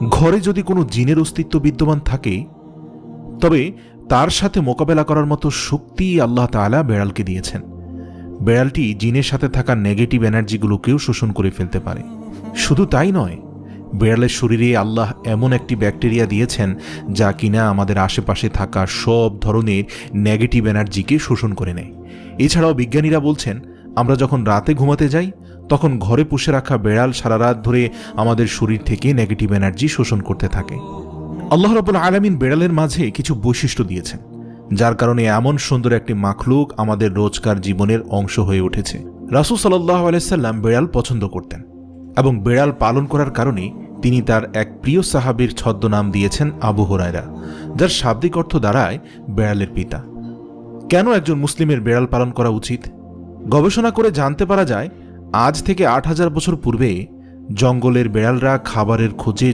ঘরে যদি কোনো জিনের অস্তিত্ব বিদ্যমান থাকে তবে তার সাথে মোকাবেলা করার মতো শক্তি আল্লাহ তাআলা বেড়ালকে দিয়েছেন। বেড়ালটি জিনের সাথে থাকা নেগেটিভ এনার্জিগুলোকেও শোষণ করে ফেলতে পারে। শুধু তাই নয়, বেড়ালের শরীরে আল্লাহ এমন একটি ব্যাকটেরিয়া দিয়েছেন যা কিনা আমাদের আশেপাশে থাকা সব ধরনের নেগেটিভ এনার্জিকে শোষণ করে নেয়। এছাড়াও বিজ্ঞানীরা বলছেন, আমরা যখন রাতে ঘুমাতে যাই তখন ঘরে পুষে রাখা বেড়াল সারা রাত ধরে আমাদের শরীর থেকে নেগেটিভ এনার্জি শোষণ করতে থাকে। আল্লাহ রাব্বুল আলামিন বেড়ালের মাঝে কিছু বৈশিষ্ট্য দিয়েছেন, যার কারণে এমন সুন্দর একটি মাখলুক আমাদের রোজকার জীবনের অংশ হয়ে উঠেছে। রাসূল সাল্লাল্লাহু আলাইহি সাল্লাম বেড়াল পছন্দ করতেন এবং বেড়াল পালন করার কারণে তিনি তার এক প্রিয় সাহাবীর ছদ্মনাম দিয়েছেন আবু হুরায়রা, যার শাব্দিক অর্থ দাঁড়ায় বেড়ালের পিতা। কেন একজন মুসলিমের বেড়াল পালন করা উচিত? গবেষণা করে জানতে পারা যায়, আজ থেকে ৮,০০০ বছর পূর্বে জঙ্গলের বেড়ালরা খাবারের খোঁজে